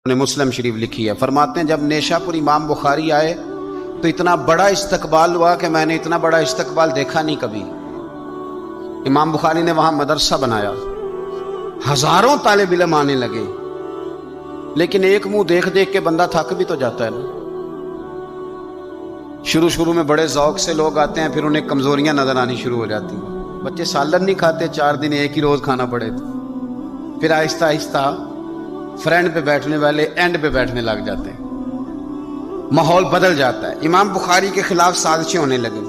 نے مسلم شریف لکھی ہے، فرماتے ہیں جب نیشاپور امام بخاری آئے تو اتنا بڑا استقبال ہوا کہ میں نے اتنا بڑا استقبال دیکھا نہیں کبھی۔ امام بخاری نے وہاں مدرسہ بنایا، ہزاروں طالب علم آنے لگے، لیکن ایک منہ دیکھ دیکھ کے بندہ تھک بھی تو جاتا ہے نا۔ شروع میں بڑے ذوق سے لوگ آتے ہیں، پھر انہیں کمزوریاں نظر آنی شروع ہو جاتی ہیں۔ بچے سالن نہیں کھاتے، 4 دن ایک ہی روز کھانا پڑے تھے، پھر آہستہ آہستہ فرنٹ پہ بیٹھنے والے اینڈ پہ بیٹھنے لگ جاتے ہیں، ماحول بدل جاتا ہے۔ امام بخاری کے خلاف سازشیں ہونے لگیں۔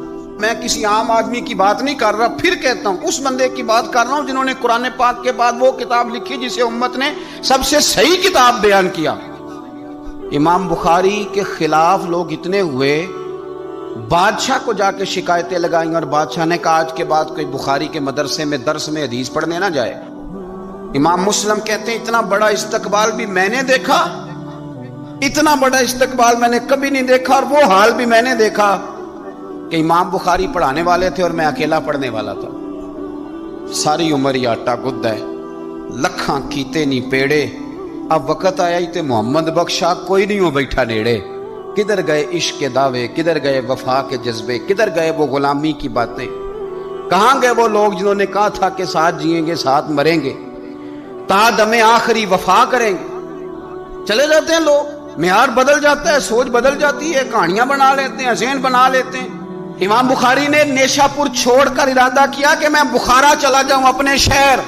میں کسی عام آدمی کی بات نہیں کر رہا، پھر کہتا ہوں اس بندے کی بات کر رہا ہوں جنہوں نے قرآن پاک کے بعد وہ کتاب لکھی جسے امت نے سب سے صحیح کتاب بیان کیا۔ امام بخاری کے خلاف لوگ اتنے ہوئے، بادشاہ کو جا کے شکایتیں لگائیں، اور بادشاہ نے کہا آج کے بعد کوئی بخاری کے مدرسے میں درس میں حدیث پڑھنے نہ جائے۔ امام مسلم کہتے ہیں اتنا بڑا استقبال بھی میں نے دیکھا، اتنا بڑا استقبال میں نے کبھی نہیں دیکھا، اور وہ حال بھی میں نے دیکھا کہ امام بخاری پڑھانے والے تھے اور میں اکیلا پڑھنے والا تھا۔ ساری عمر ہی آٹا گد ہے، لکھاں کیتے نہیں پیڑے، اب وقت آیا ہی تے محمد بخشا کوئی نہیں ہو بیٹھا نیڑے۔ کدھر گئے عشق کے دعوے، کدھر گئے وفا کے جذبے، کدھر گئے وہ غلامی کی باتیں، کہاں گئے وہ لوگ جنہوں نے کہا تھا کہ ساتھ جئیں گے ساتھ مریں گے، تا دم آخری وفا کریں گے۔ چلے جاتے ہیں لوگ، معیار بدل جاتا ہے، سوچ بدل جاتی ہے، کہانیاں بنا لیتے ہیں، ذہن بنا لیتے ہیں۔ امام بخاری نے نیشاپور چھوڑ کر ارادہ کیا کہ میں بخارا چلا جاؤں، اپنے شہر۔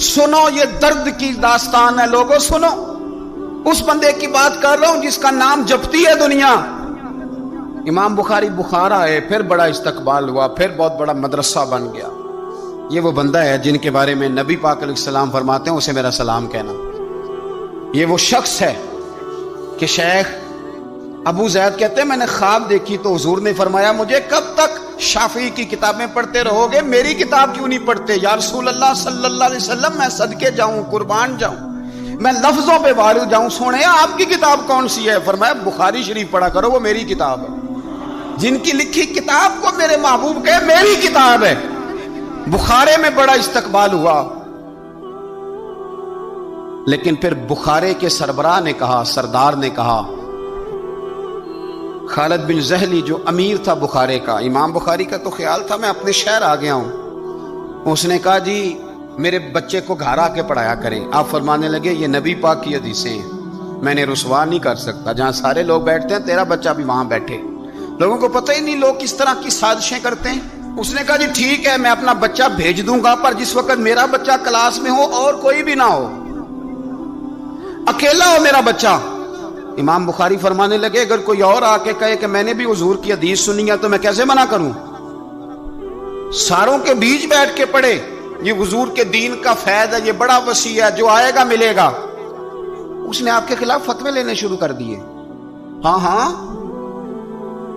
سنو یہ درد کی داستان ہے لوگوں، سنو، اس بندے کی بات کر رہا ہوں جس کا نام جپتی ہے دنیا۔ امام بخاری بخارا ہے، پھر بڑا استقبال ہوا، پھر بہت بڑا مدرسہ بن گیا۔ یہ وہ بندہ ہے جن کے بارے میں نبی پاک علیہ السلام فرماتے ہیں اسے میرا سلام کہنا۔ یہ وہ شخص ہے کہ شیخ ابو زید کہتے ہیں میں نے خواب دیکھی تو حضور نے فرمایا مجھے کب تک شافعی کی کتابیں پڑھتے رہو گے، میری کتاب کیوں نہیں پڑھتے؟ یا رسول اللہ صلی اللہ علیہ وسلم میں صدقے جاؤں، قربان جاؤں، میں لفظوں پہ وارد جاؤں، سونے آپ کی کتاب کون سی ہے؟ فرمایا بخاری شریف پڑھا کرو، وہ میری کتاب ہے۔ جن کی لکھی کتاب کو میرے محبوب کہے میری کتاب ہے۔ بخارے میں بڑا استقبال ہوا، لیکن پھر بخارے کے سربراہ نے کہا، سردار نے کہا، خالد بن زہلی جو امیر تھا بخارے کا، امام بخاری کا تو خیال تھا میں اپنے شہر آ گیا ہوں، اس نے کہا جی میرے بچے کو گھر آ کے پڑھایا کریں۔ آپ فرمانے لگے یہ نبی پاک کی حدیثیں ہیں، میں نے رسوا نہیں کر سکتا، جہاں سارے لوگ بیٹھتے ہیں تیرا بچہ بھی وہاں بیٹھے۔ لوگوں کو پتہ ہی نہیں لوگ کس طرح کی سازشیں کرتے ہیں۔ اس نے کہا جی ٹھیک ہے میں اپنا بچہ بھیج دوں گا، پر جس وقت میرا بچہ کلاس میں ہو اور کوئی بھی نہ ہو، اکیلا ہو میرا بچہ۔ امام بخاری فرمانے لگے اگر کوئی اور آ کے کہے کہ میں نے بھی حضور کی حدیث سنی ہے تو میں کیسے منع کروں؟ ساروں کے بیچ بیٹھ کے پڑھے، یہ حضور کے دین کا فیض ہے، یہ بڑا وسیع ہے، جو آئے گا ملے گا۔ اس نے آپ کے خلاف فتوے لینے شروع کر دیے۔ ہاں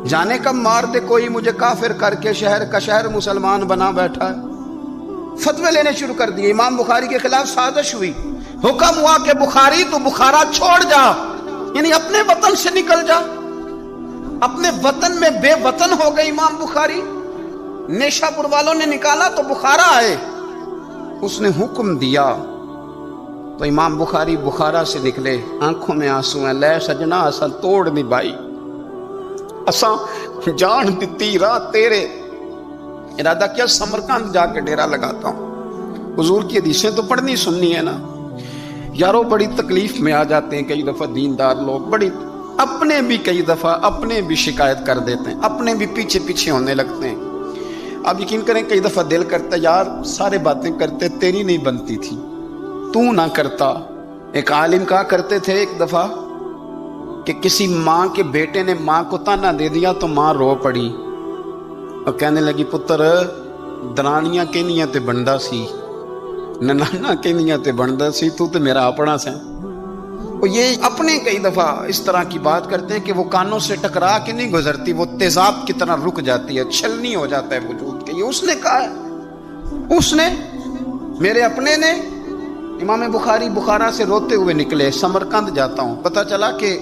جانے کب مار دے کوئی مجھے کافر کر کے شہر کا شہر مسلمان بنا بیٹھا ہے۔ فتوے لینے شروع کر دیے، امام بخاری کے خلاف سازش ہوئی، حکم ہوا کہ بخاری تو بخارا چھوڑ جا، یعنی اپنے وطن سے نکل جا۔ اپنے وطن میں بے وطن ہو گئے امام بخاری۔ نیشاپور والوں نے نکالا تو بخارا آئے، اس نے حکم دیا تو امام بخاری بخارا سے نکلے، آنکھوں میں آنسو ہیں، لے سجنا اساں توڑ نہیں بائی، اساں جان دیتی راہ تیرے۔ ارادہ کیا سمرقند جا کے ڈیرا لگاتا ہوں، حضور کی حدیثیں تو پڑھنی سننی ہے نا۔ یارو بڑی تکلیف میں آ جاتے ہیں کئی دفعہ دیندار لوگ، بڑی اپنے بھی کئی دفعہ اپنے بھی شکایت کر دیتے ہیں، اپنے بھی پیچھے پیچھے ہونے لگتے ہیں۔ آپ یقین کریں کئی دفعہ دل کرتا یار سارے باتیں کرتے تیری نہیں بنتی تھی، تو نہ کرتا۔ ایک عالم کہا کرتے تھے ایک دفعہ کہ کسی ماں کے بیٹے نے ماں کو تانا دے دیا تو ماں رو پڑی اور کہنے لگی پتر درانیاں کہنیاں تے بندا سی، ننانا کہنیاں تے بندا سی، تو تے میرا اپنا سیں۔ اور یہ اپنے کئی دفعہ اس طرح کی بات کرتے ہیں کہ وہ کانوں سے ٹکرا کے نہیں گزرتی، وہ تیزاب کی طرح رک جاتی ہے، چھلنی ہو جاتا ہے وجود کے۔ یہ اس نے کہا ہے، اس نے، میرے اپنے نے۔ امام بخاری بخارا سے روتے ہوئے نکلے، سمرقند جاتا ہوں۔ پتہ چلا کہ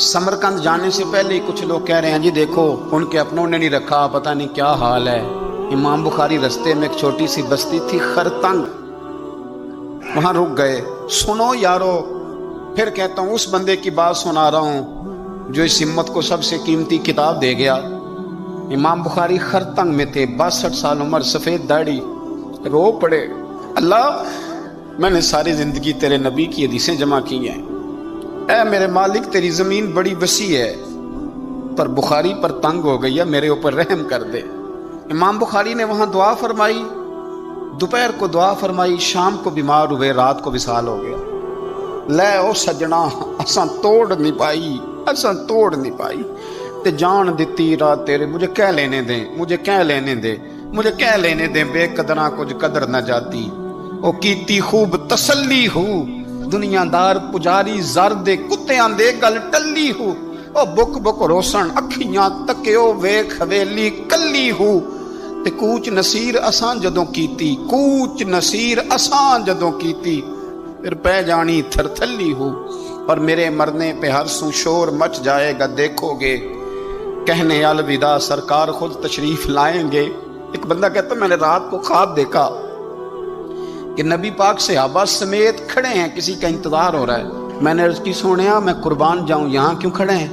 سمرقند جانے سے پہلے کچھ لوگ کہہ رہے ہیں جی دیکھو ان کے اپنوں نے نہیں رکھا، پتہ نہیں کیا حال ہے۔ امام بخاری رستے میں ایک چھوٹی سی بستی تھی خرتنگ، وہاں رک گئے۔ سنو یارو، پھر کہتا ہوں اس بندے کی بات سنا رہا ہوں جو اس امت کو سب سے قیمتی کتاب دے گیا۔ امام بخاری خرتنگ میں تھے، 62 سال عمر، سفید داڑھی، رو پڑے، اللہ میں نے ساری زندگی تیرے نبی کی حدیثیں جمع کی ہیں، اے میرے مالک تیری زمین بڑی وسیع ہے پر بخاری پر تنگ ہو گئی ہے، میرے اوپر رحم کر دے۔ امام بخاری نے وہاں دعا فرمائی، دوپہر کو دعا فرمائی، شام کو بیمار ہوئے، رات کو وصال ہو گیا۔ لے او سجنا اساں توڑ نہیں پائی تے جان دیتی رات تیرے، مجھے کہہ لینے دیں بے قدراں کچھ قدر نہ جاتی، او کیتی خوب تسلی ہو، دنیا دار پجاری زر دے کتیاں دے گل ٹلی ہو، او بک روسن اکھیاں تکیو ویکھ حویلی کلی ہو، تے کوچ نصیر اساں جدوں کیتی پھر پہ جانی تھر تھلی ہو، اور میرے مرنے پہ ہر سو شور مچ جائے گا، دیکھو گے کہنے الوداع سرکار خود تشریف لائیں گے۔ ایک بندہ کہتا میں نے رات کو خواب دیکھا کہ نبی پاک صحابہ سمیت کھڑے ہیں، کسی کا انتظار ہو رہا ہے۔ میں نے عرض کی سونیا میں قربان جاؤں، یہاں کیوں کھڑے ہیں؟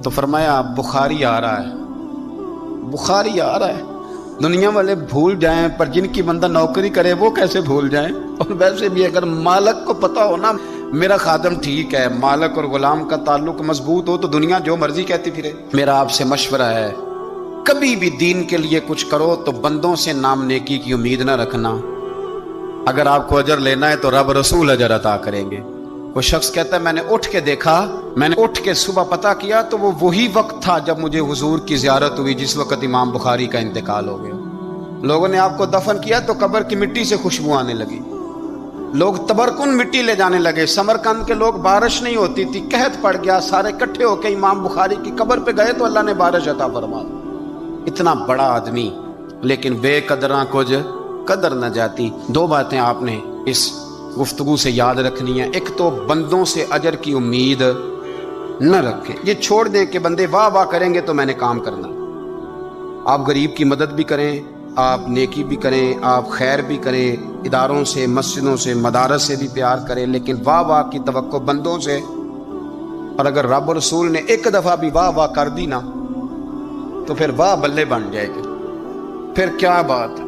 تو فرمایا بخاری آ رہا ہے۔ دنیا والے بھول جائیں پر جن کی بندہ نوکری کرے وہ کیسے بھول جائیں؟ اور ویسے بھی اگر مالک کو پتا ہو نا میرا خادم ٹھیک ہے، مالک اور غلام کا تعلق مضبوط ہو تو دنیا جو مرضی کہتی پھرے۔ میرا آپ سے مشورہ ہے کبھی بھی دین کے لیے کچھ کرو تو بندوں سے نام نیکی کی امید نہ رکھنا، اگر آپ کو اجر لینا ہے تو رب رسول اجر عطا کریں گے۔ وہ شخص کہتا ہے میں نے اٹھ کے صبح پتہ کیا تو وہ وہی وقت تھا جب مجھے حضور کی زیارت ہوئی جس وقت امام بخاری کا انتقال ہو گیا۔ لوگوں نے آپ کو دفن کیا تو قبر کی مٹی سے خوشبو آنے لگی، لوگ تبرکن مٹی لے جانے لگے، سمرقند کے لوگ بارش نہیں ہوتی تھی، قحط پڑ گیا، سارے کٹھے ہو کے امام بخاری کی قبر پہ گئے تو اللہ نے بارش عطا فرما دی۔ اتنا بڑا آدمی لیکن بے قدراں کچھ قدر نہ جاتی۔ دو باتیں آپ نے اس گفتگو سے یاد رکھنی ہے، ایک تو بندوں سے اجر کی امید نہ رکھیں، یہ چھوڑ دیں کہ بندے واہ واہ کریں گے تو میں نے کام کرنا۔ آپ غریب کی مدد بھی کریں، آپ نیکی بھی کریں، آپ خیر بھی کریں، اداروں سے، مسجدوں سے، مدارس سے بھی پیار کریں، لیکن واہ واہ کی توقع بندوں سے، اور اگر رب اور رسول نے ایک دفعہ بھی واہ واہ کر دی نا تو پھر واہ بلے بن جائے گی، پھر کیا بات ہے۔